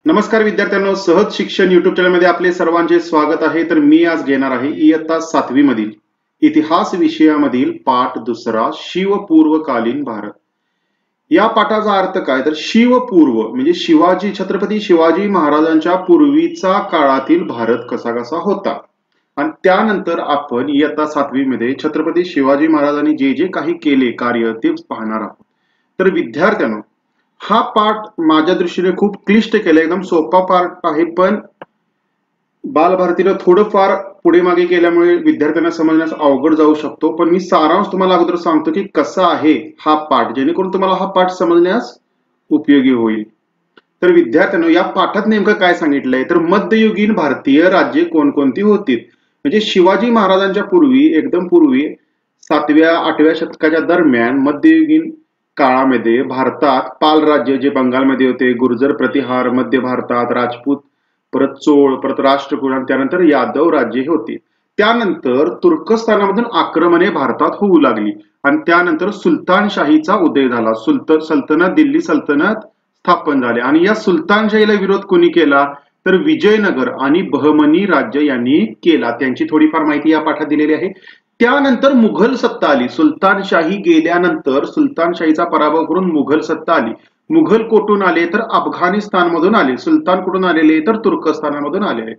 नमस्कार विद्यार्थ्यांनो, सहज शिक्षण युट्यूब चॅनलमध्ये आपले सर्वांचे स्वागत आहे। तर मी आज घेणार आहे इयत्ता 7वी मधील इतिहास विषयामधील पाठ दुसरा शिवपूर्वकालीन भारत। या पाठाचा अर्थ काय तर शिवपूर्व म्हणजे छत्रपती शिवाजी महाराजांच्या पूर्वीचा काळातील भारत कसा कसा होता आणि त्यानंतर आपण इयत्ता 7वी मध्ये छत्रपती शिवाजी महाराजांनी जे जे काही केले कार्य ते पाहणार आहोत। तर विद्यार्थ्यांनो, हा पाठ माझ्या दृष्टीने खूप क्लिष्ट केला, एकदम सोपा पाठ आहे, पण बालभारतीला थोडंफार पुढे मागे केल्यामुळे विद्यार्थ्यांना समजण्यास अवघड जाऊ शकतो। पण मी सारांश तुम्हाला अगोदर सांगतो की कसा आहे हा पाठ, जेणेकरून तुम्हाला हा पाठ समजण्यास उपयोगी होईल। तर विद्यार्थ्यांनो, या पाठात नेमकं काय सांगितलंय तर मध्ययुगीन भारतीय राज्ये कोणकोणती होती, म्हणजे शिवाजी महाराजांच्या पूर्वी, एकदम पूर्वी 7व्या-8व्या शतकाच्या दरम्यान मध्ययुगीन काळामध्ये भारतात पाल राज्य जे बंगालमध्ये होते, गुर्जर प्रतिहार मध्य भारतात, राजपूत, परत चोळ, परत राष्ट्रकूट आणि त्यानंतर यादव राज्ये होती। त्यानंतर तुर्कस्तानामधून आक्रमणे भारतात होऊ लागली आणि त्यानंतर सुलतानशाहीचा उदय झाला। सल्तनत, दिल्ली सल्तनत स्थापन झाले आणि या सुलतानशाहीला विरोध कोणी केला तर विजयनगर आणि बहमनी राज्य यांनी केला। त्यांची थोडीफार माहिती या पाठात दिलेली आहे। त्यानंतर मुघल सत्ता आली। सुलतानशाही गेल्यानंतर सुलतानशाहीचा पराभव करून मुघल सत्ता आली। मुघल कुठून आले तर अफगाणिस्तान मधून आले, सुलतान कुठून आलेले तर तुर्कस्तानामधून आलेले।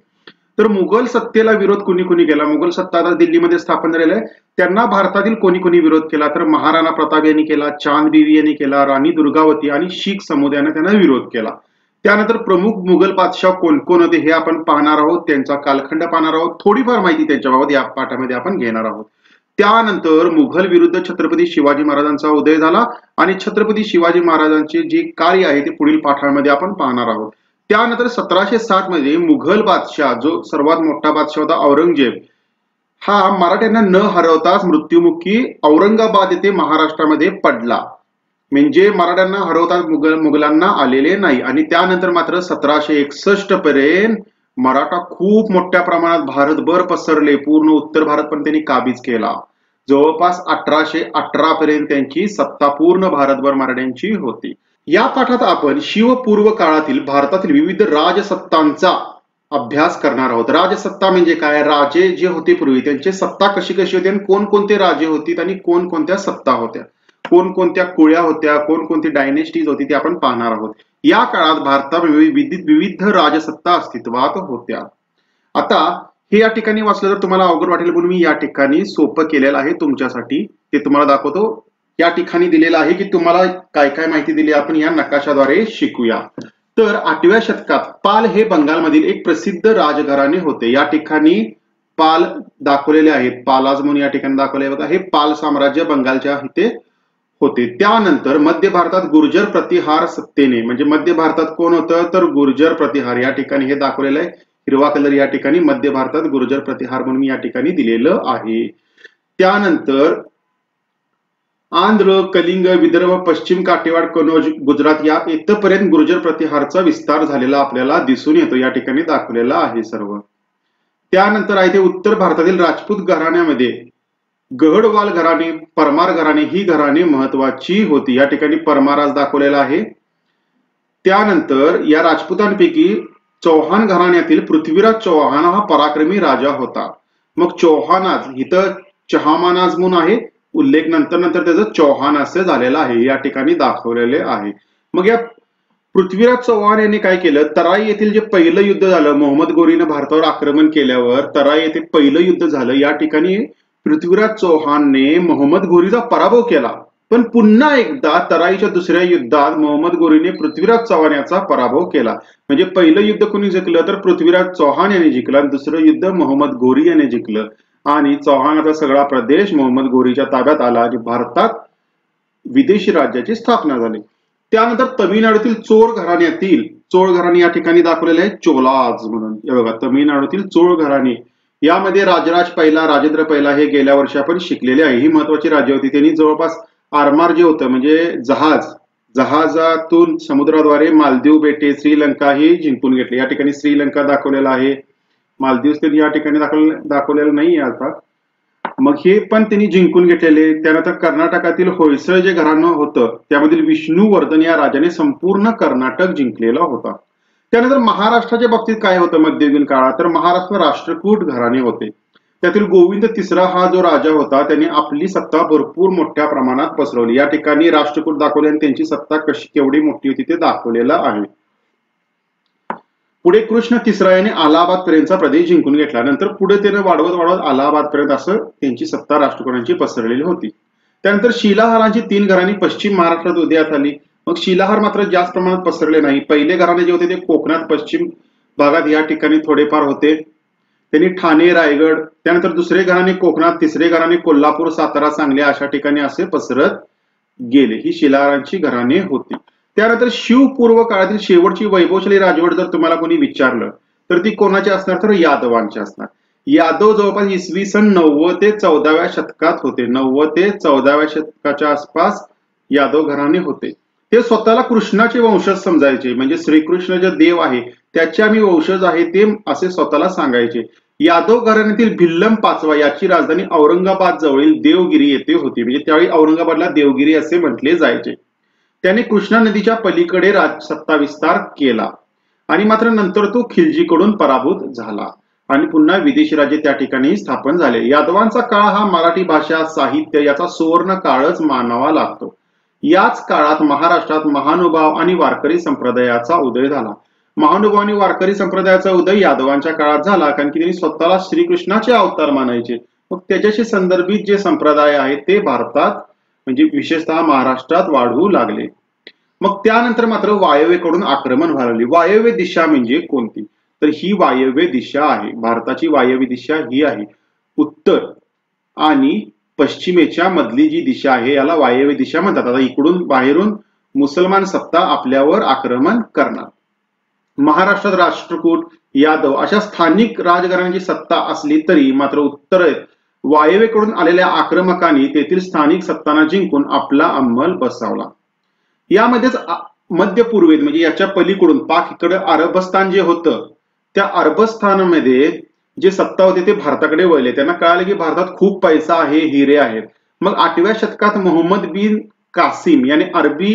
तर मुघल सत्तेला विरोध कोणी कोणी केला, मुघल सत्ता आता दिल्लीमध्ये स्थापन झालेला आहे, त्यांना भारतातील कोणी कोणी विरोध केला तर महाराणा प्रताप यांनी केला, चांद बीवी यांनी केला, राणी दुर्गावती आणि शीख समुदायाने त्यांना विरोध केला। त्यानंतर प्रमुख मुघल बादशाह कोण कोण होते हे आपण पाहणार आहोत, त्यांचा कालखंड पाहणार आहोत, थोडीफार माहिती त्यांच्याबाबत या पाठामध्ये आपण घेणार आहोत। त्यानंतर मुघल विरुद्ध छत्रपती शिवाजी महाराजांचा उदय झाला आणि छत्रपती शिवाजी महाराजांचे जे कार्य आहे ते पुढील पाठांमध्ये आपण पाहणार आहोत। त्यानंतर 1707 मध्ये मुघल बादशाह, जो सर्वात मोठा बादशाह होता औरंगजेब, हा मराठ्यांना न हरवताच मृत्युमुखी औरंगाबाद येथे महाराष्ट्रामध्ये पडला, म्हणजे मराठ्यांना हरवता मुघलांना आलेले नाही। आणि त्यानंतर मात्र 1761 पर्यंत मराठा खूप मोठ्या प्रमाणात भारतभर पसरले, पूर्ण उत्तर भारत पण त्यांनी काबीज केला। जवळपास 1818 पर्यंत त्यांची सत्ता पूर्ण भारतभर मराठ्यांची होती। या पाठात आपण शिवपूर्व काळातील भारतातील विविध राजसत्तांचा अभ्यास करणार आहोत। राजसत्ता म्हणजे काय, राजे जे होते पूर्वी त्यांची सत्ता कशी कशी होती आणि कोणकोणते राजे होती आणि कोणकोणत्या सत्ता होत्या, कोणकोणत्या कुळ्या होत्या, कोणकोणती डायनेस्टीज होती ते आपण पाहणार आहोत। या काळात भारतामध्ये विविध राजसत्ता अस्तित्वात होत्या। आता हे या ठिकाणी वाचलं तर तुम्हाला अवघड वाटेल, म्हणून मी या ठिकाणी सोपं केलेलं आहे तुमच्यासाठी, ते तुम्हाला दाखवतो। या ठिकाणी दिलेलं आहे की तुम्हाला काय काय माहिती दिली आपण या नकाशाद्वारे शिकूया। तर 8व्या शतकात पाल हे बंगालमधील एक प्रसिद्ध राजघराणे होते। या ठिकाणी पाल दाखवलेले आहेत, पालाज म्हणून या ठिकाणी दाखवले बघा, हे पाल साम्राज्य बंगालच्या इथे होते। त्यानंतर मध्य भारतात गुर्जर प्रतिहार सत्तेने, म्हणजे मध्य भारतात कोण होतं तर गुर्जर प्रतिहार, या ठिकाणी हे दाखवलेलं आहे, हिरवा कलर या ठिकाणी मध्य भारतात गुर्जर प्रतिहार म्हणून या ठिकाणी दिलेलं आहे। त्यानंतर आंध्र, कलिंग, विदर्भ, पश्चिम काठेवाड, कनौज, गुजरात या इथपर्यंत गुर्जर प्रतिहारचा विस्तार झालेला आपल्याला दिसून येतो, या ठिकाणी दाखवलेला आहे सर्व। त्यानंतर आहे ते उत्तर भारतातील राजपूत घराण्यामध्ये गहडवाल घराणे, परमार घराणे ही घराणे महत्वाची होती, या ठिकाणी परमाराज दाखवलेला आहे। त्यानंतर या राजपुतांपैकी चौहान घराण्यातील पृथ्वीराज चौहान हा पराक्रमी राजा होता। मग चौहानाज इथं चहामानाज म्हणून आहे उल्लेख, नंतर त्याचं चौहान असे झालेलं आहे, या ठिकाणी दाखवलेले आहे। मग या पृथ्वीराज चौहान यांनी काय केलं, तराई येथील जे पहिलं युद्ध झालं, मोहम्मद घोरीने भारतावर आक्रमण केल्यावर तराई येथे पहिलं युद्ध झालं, या ठिकाणी पृथ्वीराज चौहानने मोहम्मद घोरीचा पराभव केला। पण पुन्हा एकदा तराईच्या दुसऱ्या युद्धात मोहम्मद घोरीने पृथ्वीराज चौहान याचा पराभव केला, म्हणजे पहिलं युद्ध कोणी जिंकलं तर पृथ्वीराज चौहान यांनी जिंकलं आणि दुसरं युद्ध मोहम्मद घोरी याने जिंकलं आणि चौहानाचा सगळा प्रदेश मोहम्मद घोरीच्या ताब्यात आला आणि भारतात विदेशी राज्याची स्थापना झाली। त्यानंतर तमिळनाडूतील चोळ घराणे या ठिकाणी दाखवलेले आहे चोलाज म्हणून, हे बघा तमिळनाडूतील चोळ घराणे, यामध्ये राजराज पहिला, राजेंद्र पहिला हे गेल्या वर्षी आपण शिकलेले आहे, ही महत्वाची राज्य होती। त्यांनी जवळपास आरमार जे होतं म्हणजे जहाजातून समुद्राद्वारे मालदीव बेटे, श्रीलंका ही जिंकून घेतली, या ठिकाणी श्रीलंका दाखवलेला आहे, मालदीव त्यांनी या ठिकाणी दाखवलेलं नाही आता। मग हे पण त्यांनी जिंकून घेतलेले। त्यानंतर कर्नाटकातील होयसळ जे घराणं होतं त्यामधील विष्णुवर्धन या राजाने संपूर्ण कर्नाटक जिंकलेला होता। त्यानंतर महाराष्ट्राच्या बाबतीत काय होतं मध्ययुगीन काळात, तर महाराष्ट्र राष्ट्रकूट घराणे होते. त्यातील गोविंद तिसरा हा जो राजा होता त्याने आपली सत्ता भरपूर मोठ्या प्रमाणात पसरवली. या ठिकाणी राष्ट्रकूट दाखवले आणि त्यांची सत्ता कशी केवढी मोठी होती ते दाखवलेलं आहे. पुढे कृष्ण तिसरा याने अलाहाबाद पर्यंतचा प्रदेश जिंकून घेतला. नंतर पुढे त्याने वाढवत वाढवत अलाहाबाद पर्यंत असं त्यांची सत्ता राष्ट्रकुटांची पसरलेली होती. त्यानंतर शिलाहारांची 3 घराणी पश्चिम महाराष्ट्रात उदयास आली. मग शिलाहार मात्र जास्त प्रमाणात पसरले नाही. पहिले घराणे जे होते ते कोकणात पश्चिम भागात या ठिकाणी थोडेफार होते. त्यांनी ठाणे रायगड, त्यानंतर दुसरे घराणे कोकणात, तिसरे घराणे कोल्हापूर सातारा सांगली अशा ठिकाणी असे पसरत गेले. ही शिलाहारांची घराणे होती. त्यानंतर शिवपूर्व काळातील शेवटची वैभवशाली राजवट जर तुम्हाला कोणी विचारलं तर ती कोणाची असणार, तर यादवांची असणार. यादव जवळपास इसवी सन 9 ते 14व्या शतकात होते. 9 ते 14व्या शतकाच्या आसपास यादव घराणे होते. ते स्वतःला कृष्णाचे वंशज समजायचे, म्हणजे श्रीकृष्ण जे देव आहे त्याचे आम्ही वंशज आहे ते असे स्वतःला सांगायचे. यादव घराण्यातील भिल्लम पाचवा याची राजधानी औरंगाबाद जवळील देवगिरी येथे होती. म्हणजे त्यावेळी औरंगाबादला देवगिरी असे म्हटले जायचे. त्याने कृष्णा नदीच्या पलीकडे सत्ता विस्तार केला आणि मात्र नंतर तो खिलजीकडून पराभूत झाला आणि पुन्हा विदेशी राज्य त्या ठिकाणी स्थापन झाले. यादवांचा काळ हा मराठी भाषा साहित्य याचा सुवर्ण काळच मानावा लागतो. याच काळात महाराष्ट्रात महानुभाव आणि वारकरी संप्रदायाचा उदय झाला. महानुभाव आणि वारकरी संप्रदायाचा उदय यादवांच्या काळात झाला, कारण की त्यांनी स्वतःला श्रीकृष्णाचे अवतार मानायचे. मग त्याच्याशी संदर्भित जे संप्रदाय आहेत ते भारतात म्हणजे विशेषतः महाराष्ट्रात वाढू लागले. मग त्यानंतर मात्र वायव्येकडून आक्रमण व्हायला लागले. वायव्य दिशा म्हणजे कोणती, तर ही वायव्य दिशा आहे. भारताची वायव्य दिशा ही आहे. उत्तर आणि पश्चिमेच्या मधली जी दिशा आहे याला वायव्य दिशा म्हणतात. आता इकडून बाहेरून मुसलमान सत्ता आपल्यावर आक्रमण करणार. महाराष्ट्रात राष्ट्रकूट, यादव अशा स्थानिक राजघराण्यांची सत्ता असली तरी मात्र उत्तरेत वायव्येकडून आलेल्या आक्रमकांनी तेथील स्थानिक सत्तांना जिंकून आपला अंमल बसवला. यामध्येच मध्य पूर्वेत म्हणजे याच्या पलीकडून पाक इकडे अरबस्थान जे होतं त्या अरबस्थानामध्ये जे सत्ता होते ते भारताकडे वळले. त्यांना कळाले की भारतात खूप पैसा आहे, हिरे आहेत. मग 8व्या शतकात मोहम्मद बिन कासिम याने अरबी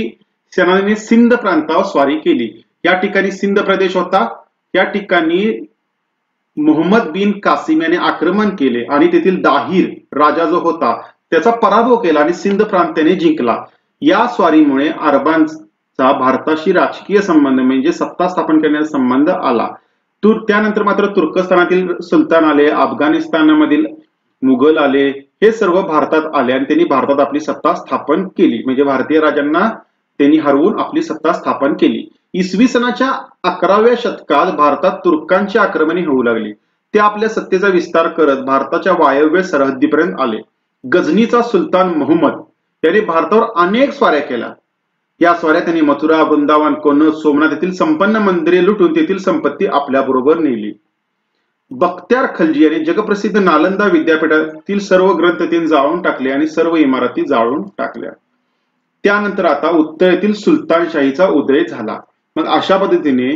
सेनानीने सिंध प्रांतावर स्वारी केली. या ठिकाणी सिंध प्रदेश होता. या ठिकाणी मोहम्मद बिन कासिम याने आक्रमण केले आणि तेथील दाहिर राजा जो होता त्याचा पराभव केला आणि सिंध प्रांत त्याने जिंकला. या स्वारीमुळे अरबांचा भारताशी राजकीय संबंध म्हणजे सत्ता स्थापन करण्याचा संबंध आला. त्यानंतर मात्र तुर्कस्तानातील सुलतान आले, अफगाणिस्तानमधील मुघल आले, हे सर्व भारतात आले आणि त्यांनी भारतात आपली सत्ता स्थापन केली. म्हणजे भारतीय राजांना त्यांनी हरवून आपली सत्ता स्थापन केली. इसवी सनाच्या 11व्या शतकात भारतात तुर्कांची आक्रमणे होऊ लागली. ते आपल्या सत्तेचा विस्तार करत भारताच्या वायव्य सरहद्दीपर्यंत आले. गझनीचा सुलतान मोहम्मद याने भारतावर अनेक स्वाऱ्या केल्या. या स्वाऱ्या त्यांनी मथुरा, वृंदावन, कनौज, सोमनाथ येथील संपन्न मंदिरे लुटून तेथील संपत्ती आपल्या बरोबर नेली. बख्त्यार खलजी याने जगप्रसिद्ध नालंदा विद्यापीठातील सर्व ग्रंथ त्यांनी जाळून टाकले आणि सर्व इमारती जाळून टाकल्या. त्यानंतर आता उत्तरेतील सुलतानशाहीचा उदय झाला. मग अशा पद्धतीने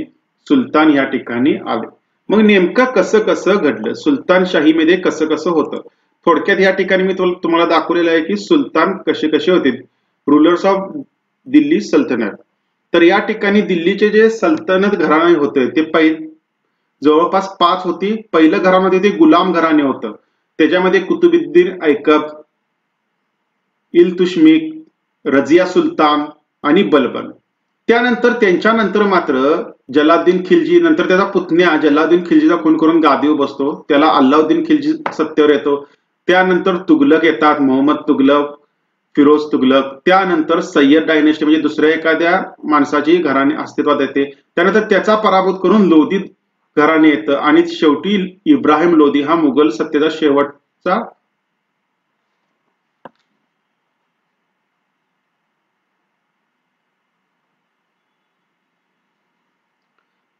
सुलतान या ठिकाणी आले. मग नेमकं कसं कसं घडलं, सुलतानशाहीमध्ये कसं कसं होतं, थोडक्यात या ठिकाणी मी तुम्हाला दाखवलेलं आहे की सुलतान कसे कसे होते. रुलर्स ऑफ दिल्ली सल्तनत. तर या ठिकाणी दिल्लीचे जे सल्तनत घराणे होते ते जवळपास 5 होती. पहिलं घराणं होते ते गुलाम घराणे होतं. त्याच्यामध्ये कुतुबुद्दीन ऐकब, इल्तुशमिश, रजिया सुलतान आणि बलबन. त्यानंतर त्यांच्यानंतर मात्र जलाल्लुद्दीन खिलजी, नंतर त्याचा पुतण्या जलाल्लुद्दीन खिलजीचा खून करून गादीवर बसतो, त्याला अल्लाउद्दीन खिलजी सत्तेवर येतो. त्यानंतर तुगलक येतात, मोहम्मद तुगलक, फिरोज तुगलक. त्यानंतर सय्यद डायनेस्टी म्हणजे दुसऱ्या एखाद्या माणसाची घराणे अस्तित्वात येते. त्यानंतर त्याचा पराभूत करून लोधी घराणे येतं आणि शेवटी इब्राहिम लोधी हा मुघल सत्तेचा शेवटचा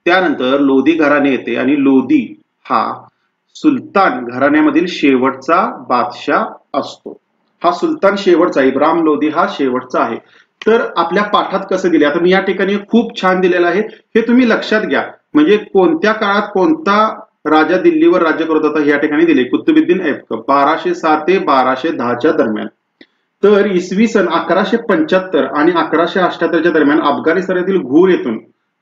त्यानंतर लोधी घराणे येते आणि लोधी हा सुलतान घराण्यामधील शेवटचा बादशाह असतो. हा सुलतान शेवटचा, इब्राहिम लोधी हा शेवटचा आहे. तर आपल्या पाठात कसं दिले, आता मी या ठिकाणी खूप छान दिलेलं आहे, हे तुम्ही लक्षात घ्या. म्हणजे कोणत्या काळात कोणता राजा दिल्लीवर राज्य करत होता हे या ठिकाणी दिले. कुतुबुद्दीन ऐबक 1207 ते 1210 दरम्यान. तर इसवी सन 1175 आणि 1178 दरम्यान अफगाणिस्तानातील घूर येथून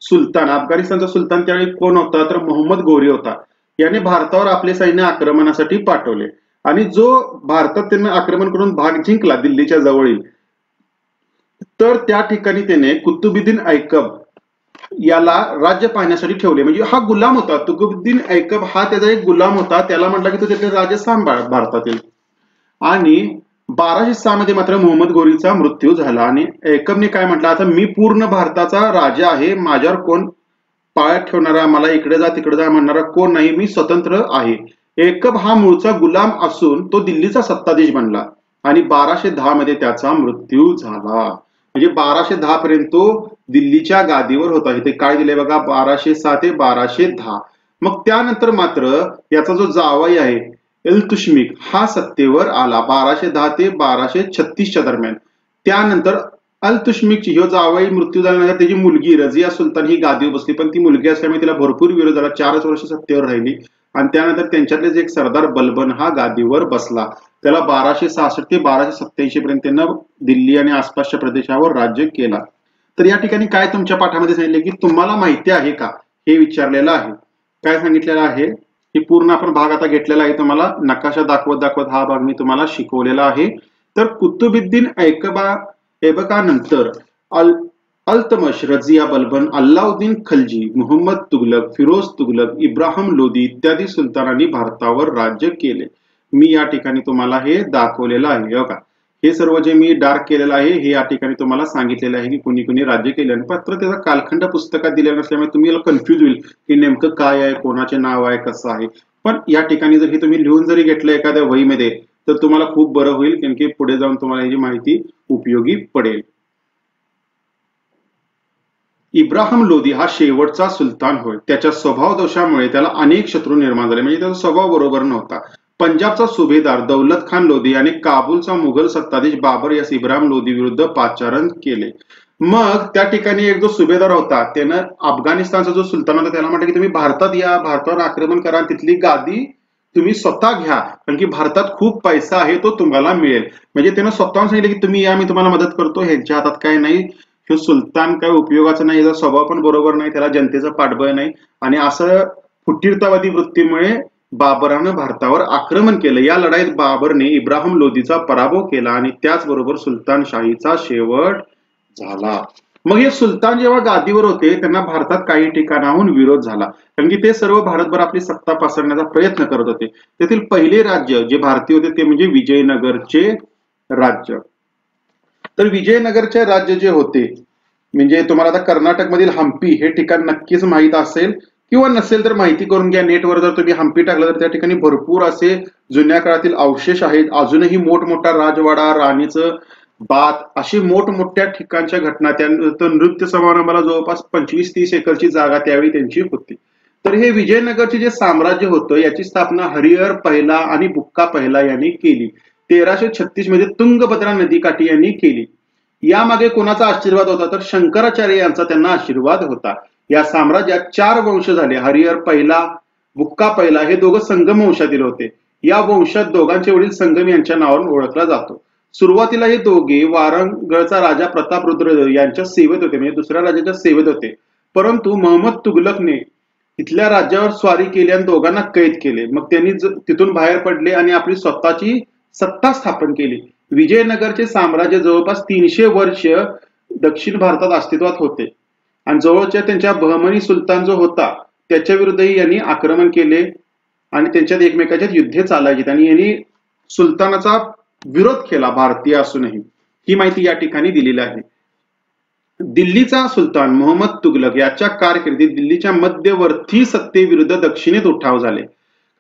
सुलतान, अफगाणिस्तानचा सुलतान त्यावेळी कोण होता तर मोहम्मद घोरी होता. याने भारतावर आपले सैन्य आक्रमणासाठी पाठवले आणि जो भारतात त्याने आक्रमण करून भाग जिंकला दिल्लीच्या जवळील, तर त्या ठिकाणी त्याने कुतुबुद्दीन ऐकब याला राज्य पाहण्यासाठी ठेवले. म्हणजे हा गुलाम होता, कुतुबुद्दीन ऐकब हा त्याचा एक गुलाम होता. त्याला म्हटलं की तू त्याचे राज्य सांभाळ भारतातील. आणि 1206 मध्ये मात्र मोहम्मद घोरीचा मृत्यू झाला आणि ऐकबने काय म्हटलं, आता मी पूर्ण भारताचा राजा आहे, माझ्यावर कोण पाळत ठेवणारा, मला इकडे जा तिकडे जा म्हणणारा कोण नाही, मी स्वतंत्र आहे. ऐकब हा मूळचा गुलाम असून तो दिल्लीचा सत्ताधीश बनला आणि 1210 मध्ये त्याचा मृत्यू झाला. म्हणजे 1210 पर्यंत तो दिल्लीच्या गादीवर होता. इथे काय दिले बघा, 1206 ते 1210. मग त्यानंतर मात्र याचा जो जावई आहे इल्तुशमिक हा सत्तेवर आला 1210 ते 1236च्या दरम्यान. त्यानंतर अल्तुशमिकची ह्यो जावई मृत्यू झाल्यानंतर त्याची मुलगी रझिया सुलतान ही गादीवर बसली, पण ती मुलगी असल्यामुळे तिला भरपूर विरोध झाला, 4 वर्ष सत्तेवर राहिली. आणि त्यानंतर त्यांच्यातलेच एक सरदार बलबन हा गादीवर बसला. त्याला 1266 ते 1287 पर्यंत त्यानं दिल्ली आणि आसपासच्या प्रदेशावर राज्य केला. तर या ठिकाणी काय तुमच्या पाठामध्ये सांगितले की तुम्हाला माहिती आहे का हे विचारलेलं आहे. काय सांगितलेलं आहे हे पूर्ण आपण भाग आता घेतलेला आहे. तुम्हाला नकाशा दाखवत दाखवत हा भाग मी तुम्हाला शिकवलेला आहे. तर कुतुबुद्दीन ऐबकानंतर अल्तमश, रझिया बलबन, अल्लाउद्दीन खलजी, मुहम्मद तुगलक, फिरोज तुगलक, इब्राहिम लोदी इत्यादी सुलतानांनी भारतावर राज्य केले. मी या ठिकाणी तुम्हाला हे दाखवलेलं आहे. बघा हे सर्व जे मी डार्क केलेलं आहे हे या ठिकाणी तुम्हाला सांगितलेलं आहे की कुणी कुणी राज्य केले. आणि मात्र त्याचा कालखंड पुस्तकात दिलेला नसल्यामुळे तुम्ही कन्फ्युज होईल की नेमकं काय आहे, कोणाचे नाव आहे, कसं आहे. पण या ठिकाणी जर हे तुम्ही लिहून जरी घेतलं एखाद्या वहीमध्ये तर तुम्हाला खूप बरं होईल, कारण की पुढे जाऊन तुम्हाला ही माहिती उपयोगी पडेल. इब्राहिम लोदी हा शेवटचा सुलतान होय. त्याच्या स्वभाव दोषामुळे त्याला अनेक शत्रू निर्माण झाले, म्हणजे त्याचा स्वभाव बरोबर नव्हता. पंजाबचा सुभेदार दौलत खान लोदी आणि काबूलचा मुघल सत्ताधीश बाबर यास इब्राहिम लोदी विरुद्ध पाचारण केले. मग त्या ठिकाणी एक जो सुभेदार होता त्यानं अफगाणिस्तानचा जो सुलतान होता त्याला म्हटलं की तुम्ही भारतात या, भारतावर आक्रमण करा, तिथली गादी तुम्ही स्वतः घ्या, कारण की भारतात खूप पैसा आहे तो तुम्हाला मिळेल. म्हणजे त्यानं स्वतःहून सांगितलं की तुम्ही या, मी तुम्हाला मदत करतो, ह्यांच्या हातात काय नाही, तो सुलतान काय उपयोगाचा नाही, याचा स्वभाव पण बरोबर नाही, त्याला जनतेचं पाठबळ नाही. आणि असं फुटीरतावादी वृत्तीमुळे बाबरानं भारतावर आक्रमण केलं. या लढाईत बाबरने इब्राहिम लोदीचा पराभव केला आणि त्याचबरोबर सुलतानशाहीचा शेवट झाला. मग हे सुलतान जेव्हा गादीवर होते त्यांना भारतात काही ठिकाणाहून विरोध झाला, कारण की ते सर्व भारतभर आपली सत्ता पसरण्याचा प्रयत्न करत होते. त्यातील पहिले राज्य जे भारतीय होते ते म्हणजे विजयनगरचे राज्य. तर विजयनगरचे राज्य जे होते, म्हणजे तुम्हाला आता कर्नाटक मधील हम्पी हे ठिकाण नक्कीच माहित असेल किंवा नसेल तर माहिती करून घ्या. नेटवर जर तुम्ही हम्पी टाकलं तर त्या ठिकाणी भरपूर असे जुन्या काळातील अवशेष आहेत. अजूनही मोठमोठा राजवाडा, राणीचं बात, अशी मोठमोठ्या ठिकाणच्या घटना. त्यानंतर नृत्य समारंभाला जवळपास 25-30 एकरची जागा त्यावेळी त्यांची होती. तर हे विजयनगरचे जे साम्राज्य होतं याची स्थापना हरिहर पहिला आणि बुक्का पहिला यांनी केली. 1336 मध्ये तुंगभद्रा नदीकाठी यांनी केली. यामागे कोणाचा आशीर्वाद होता तर शंकराचार्य यांचा त्यांना आशीर्वाद होता. या साम्राज्यात 4 वंश झाले. हरिहर पहिला, बुक्का पहिला हे दोघं संगम वंशातील होते. या वंशात दोघांचे वडील संगम यांच्या नावावरून ओळखला जातो. सुरुवातीला हे दोघे वारंगळचा राजा प्रतापरुद्र यांच्या सेवेत होते, म्हणजे दुसऱ्या राजाच्या सेवेत होते. परंतु मोहम्मद तुगलकने इथल्या राज्यावर स्वारी केली आणि दोघांना कैद केले. मग त्यांनी तिथून बाहेर पडले आणि आपली स्वतःची सत्ता स्थापन केली. विजयनगरचे साम्राज्य जवळपास 300 वर्ष दक्षिण भारतात अस्तित्वात होते आणि जवळच्या त्यांच्या बहमनी सुलतान जो होता त्याच्या विरुद्धही यांनी आक्रमण केले आणि त्यांच्यात एकमेकांच्यात युद्धे चालायची आणि यांनी सुलतानाचा विरोध केला भारतीय असूनही. ही माहिती या ठिकाणी दिलेली आहे. दिल्लीचा सुलतान मोहम्मद तुगलक याच्या कारकिर्दीत दिल्लीच्या मध्यवर्ती सत्तेविरुद्ध दक्षिणेत उठाव झाले,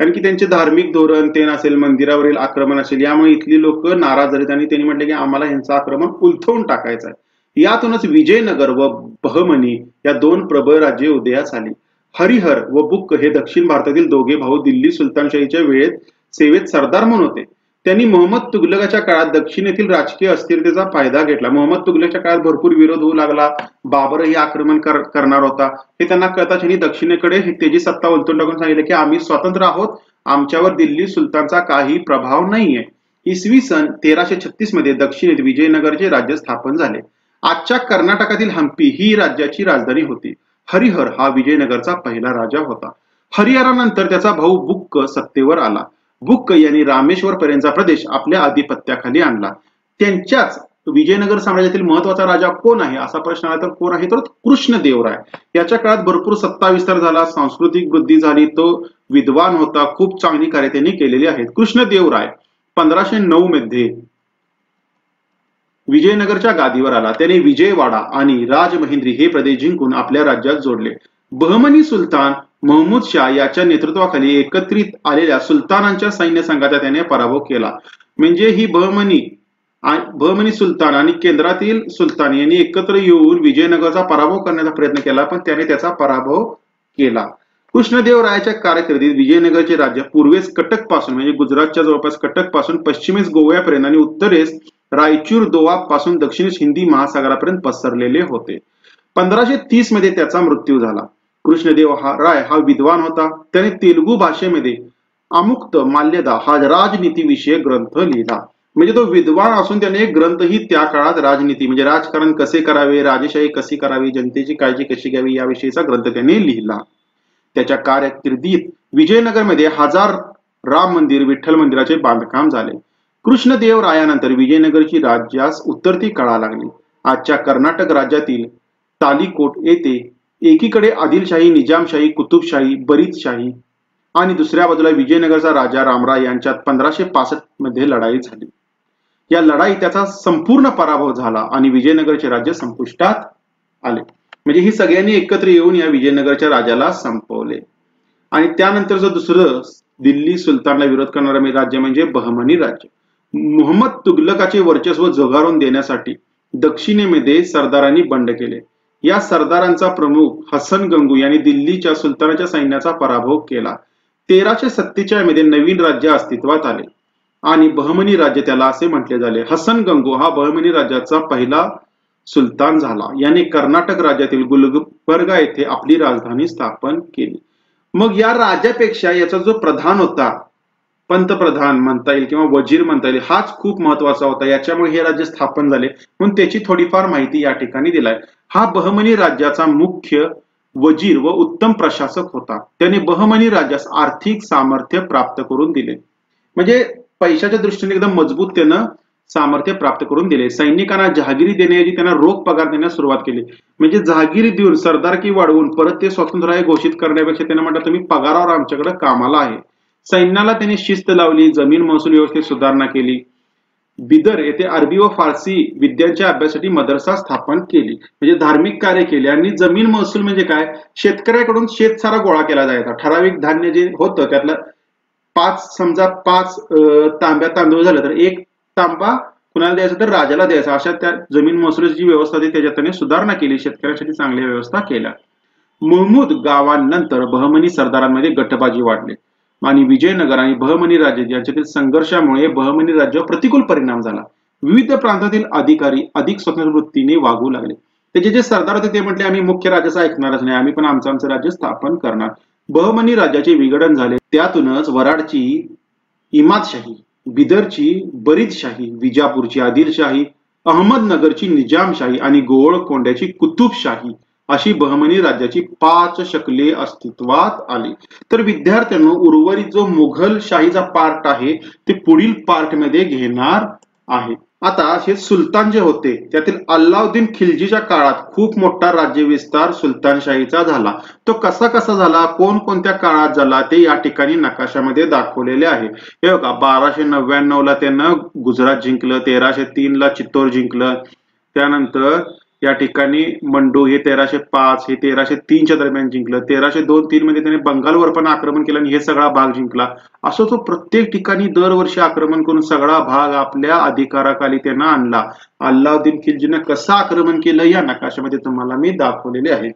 कारण की त्यांचे धार्मिक धोरण ते नसेल, मंदिरावरील आक्रमण असेल, यामुळे इथली लोक नाराज झालीत आणि त्यांनी म्हटले की आम्हाला यांचं आक्रमण उलथवून टाकायचं आहे. यातूनच विजयनगर व बहमनी या 2 प्रबळ राज्ये उदयास आली. हरिहर व बुक्क हे दक्षिण भारतातील दोघे भाऊ दिल्ली सुलतानशाहीच्या वेळेत सेवेत सरदार म्हणून होते. त्यांनी मोहम्मद तुगलकाच्या काळात दक्षिणेतील राजकीय अस्थिरतेचा फायदा घेतला. मोहम्मद तुगलकच्या काळात भरपूर विरोध होऊ लागला, बाबरही आक्रमण करणार होता. हे त्यांना कळताच त्यांनी दक्षिणेकडे त्याची सत्ता उलटून टाकून सांगितलं की आम्ही स्वतंत्र आहोत, आमच्यावर दिल्ली सुलतानचा काही प्रभाव नाहीये. इसवी सन 1336 मध्ये दक्षिणेत विजयनगरचे राज्य स्थापन झाले. आजच्या कर्नाटकातील हम्पी ही राज्याची राजधानी होती. हरिहर हा विजयनगरचा पहिला राजा होता. हरिहरानंतर त्याचा भाऊ बुक्क सत्तेवर आला. बुक्क यांनी रामेश्वर पर्यंतचा प्रदेश आपल्या आधिपत्याखाली आणला. त्यांच्याच विजयनगर साम्राज्यातील महत्वाचा राजा कोण आहे असा प्रश्न आला तर कोण आहे तर कृष्णदेवराय. याच्या काळात भरपूर सत्ता विस्तार झाला, सांस्कृतिक वृद्धी झाली, तो विद्वान होता, खूप चांगली कार्य त्यांनी केलेली आहेत. कृष्णदेवराय 1509 मध्ये विजयनगरच्या गादीवर आला. त्याने विजयवाडा आणि राजमहेंद्री हे प्रदेश जिंकून आपल्या राज्यात जोडले. बहमनी सुलतान महमूद शाह याच्या नेतृत्वाखाली एकत्रित आलेल्या सुलतानांच्या सैन्य संघाचा त्याने पराभव केला. म्हणजे ही बहमनी सुलतान आणि केंद्रातील सुलतान यांनी एकत्र येऊन विजयनगरचा पराभव करण्याचा प्रयत्न केला, पण त्याने त्याचा पराभव केला. कृष्णदेवरायाच्या कारकिर्दीत विजयनगरचे राज्य पूर्वेस कटक पासून म्हणजे गुजरातच्या जवळपास कटक पासून पश्चिमेस गोव्यापर्यंत आणि उत्तरेस रायचूर दोआब पासून दक्षिणेस हिंदी महासागरापर्यंत पसरलेले होते. 1530 मध्ये त्याचा मृत्यू झाला. कृष्णदेवराय हा विद्वान होता. त्याने तेलुगू भाषेमध्ये अमुक्त माल्यदा हा राजनीतीविषयक ग्रंथ लिहिला. म्हणजे तो विद्वान असून त्याने एक ग्रंथही त्या काळात राजनीती म्हणजे राजकारण कसे करावे, राजेशाही कशी करावी, जनतेची काळजी कशी घ्यावी याविषयीचा ग्रंथ त्याने लिहिला. त्याच्या कारकिर्दीत विजयनगरमध्ये 1000 राम मंदिर, विठ्ठल मंदिराचे बांधकाम झाले. कृष्णदेवरायानंतर विजयनगरची राज्यास उत्तरती कळा लागली. आजच्या कर्नाटक राज्यातील तालिकोट येथे एकीकडे आदिलशाही, निजामशाही, कुतुबशाही, बरीदशाही आणि दुसऱ्या बाजूला विजयनगरचा राजा रामराय यांच्यात 1565 मध्ये लढाई झाली. या लढाईत त्याचा संपूर्ण पराभव झाला आणि विजयनगरचे राज्य संपुष्टात आले. म्हणजे ही सगळ्यांनी एकत्र येऊन या विजयनगरच्या राजाला संपवले. आणि त्यानंतर जो दुसरं दिल्ली सुलतानला विरोध करणारं राज्य म्हणजे बहमनी राज्य. मुहम्मद तुगलकाचे वर्चस्व झुगारून देण्यासाठी दक्षिणेमध्ये सरदारांनी बंड केले. या सरदारांचा प्रमुख हसन गंगू यांनी दिल्लीच्या सुलतानाच्या सैन्याचा पराभव केला. 1347 मध्ये नवीन राज्य अस्तित्वात आले आणि बहमनी राज्य त्याला असे म्हटले झाले. हसन गंगू हा बहमनी राज्याचा पहिला सुलतान झाला. याने कर्नाटक राज्यातील गुलबर्गा येथे आपली राजधानी स्थापन केली. मग या राजापेक्षा याचा जो प्रधान होता, पंतप्रधान म्हणता येईल किंवा वजीर म्हणता येईल, हाच खूप महत्वाचा होता. याच्यामुळे हे राज्य स्थापन झाले म्हणून त्याची थोडीफार माहिती या ठिकाणी दिलाय. हा बहमनी राज्याचा मुख्य वजीर व उत्तम प्रशासक होता. त्याने बहमनी राज्यास आर्थिक सामर्थ्य प्राप्त करून दिले. म्हणजे पैशाच्या दृष्टीने एकदम मजबूत त्यानं सामर्थ्य प्राप्त करून दिले. सैनिकांना जहागिरी देण्याऐवजी त्यांना रोख पगार देण्यास सुरुवात केली. म्हणजे जहागिरी देऊन सरदारकी वाढवून परत ते स्वतंत्र घोषित करण्यापेक्षा त्यांना म्हणतात तुम्ही पगारावर आमच्याकडे कामाला आहे. सैन्याला त्यांनी शिस्त लावली, जमीन महसूल व्यवस्थेत सुधारणा केली. बिदर येथे अरबी व फारसी विद्यांच्या अभ्यासासाठी मदरसा स्थापन केली. म्हणजे धार्मिक कार्य केले. आणि जमीन महसूल म्हणजे काय, शेतकऱ्याकडून शेतसारा गोळा केला जायचा. ठराविक धान्य जे होतं त्यातलं 5 तांब्या तांदूळ झालं तर 1 तांबा कुणाला द्यायचा तर राजाला द्यायचा. अशा त्या जमीन महसुलाची जी व्यवस्था होती त्याच्यात त्याने सुधारणा केली, शेतकऱ्यांसाठी चांगल्या व्यवस्था केल्या. महमूद गावांनंतर बहमनी सरदारांमध्ये गटबाजी वाढली आणि विजयनगर आणि बहमनी राज्य यांच्यातील संघर्षामुळे बहमनी राज्यावर प्रतिकूल परिणाम झाला. विविध प्रांतातील अधिकारी अधिक स्वतंत्र वृत्तीने वागू लागले. त्याचे जे सरदार होते ते म्हटले आम्ही मुख्य राजाचा ऐकणारच नाही, आम्ही पण आमचं राज्य स्थापन करणार. बहमनी राज्याचे विघटन झाले. त्यातूनच वराडची इमादशाही, बिदरची बरीदशाही, विजापूरची आदिलशाही, अहमदनगरची निजामशाही आणि गोवळकोंड्याची कुतुबशाही अशी बहमनी राज्याची 5 शकले अस्तित्वात आली. तर विद्यार्थ्यांनो, उर्वरित जो मुघल शाहीचा पार्ट आहे ते पुढील पार्ट मध्ये घेणार आहे. आता हे सुलतान जे होते त्यातील अल्लाउद्दीन खिलजीच्या काळात खूप मोठा राज्य विस्तार सुलतानशाहीचा झाला. तो कसा कसा झाला, कोणकोणत्या काळात झाला ते या ठिकाणी नकाशामध्ये दाखवलेले आहे. हे बघा, 1299 ला त्यानं गुजरात जिंकलं, 1303 ला चित्तोर जिंकलं, त्यानंतर या ठिकाणी मंडू हे 1305 हे 1303 दरम्यान जिंकलं, 1302-03 मध्ये त्याने बंगालवर पण आक्रमण केलं आणि हे सगळा भाग जिंकला. असं तो प्रत्येक ठिकाणी दरवर्षी आक्रमण करून सगळा भाग आपल्या अधिकाराखाली त्यानं आणला. अल्लाउद्दीन खिलजीनं कसं आक्रमण केलं या नकाशामध्ये तुम्हाला मी दाखवलेले आहे.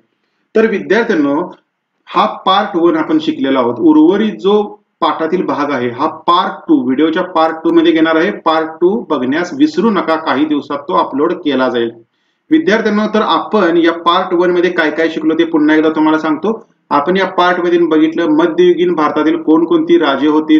तर विद्यार्थ्यांनो, हा पार्ट 1 आपण शिकलेला आहोत. उर्वरित जो पाठातील भाग आहे हा पार्ट 2 व्हिडिओच्या पार्ट 2 मध्ये घेणार आहे. पार्ट 2 बघण्यास विसरू नका, काही दिवसात तो अपलोड केला जाईल. विद्यार्थ्यांनो, तर आपण या पार्ट 1 मध्ये काय काय शिकलो ते पुन्हा एकदा तुम्हाला सांगतो. आपण या पार्ट मध्ये बघितलं मध्ययुगीन भारतातील कोणकोणती राजे होती,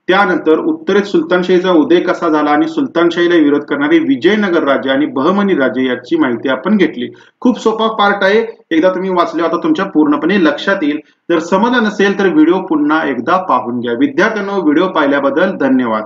त्यानंतर उत्तरेत सुलतानशाहीचा उदय कसा झाला आणि सुलतानशाहीला विरोध करणारे विजयनगर राज्य आणि बहमनी राज्य याची माहिती आपण घेतली. खूप सोपा पार्ट आहे. एकदा तुम्ही वाचले आता तुमच्या पूर्णपणे लक्षात येईल. जर समजलं नसेल तर व्हिडिओ पुन्हा एकदा पाहून घ्या. विद्यार्थ्यांनो, व्हिडिओ पाहिल्याबद्दल धन्यवाद.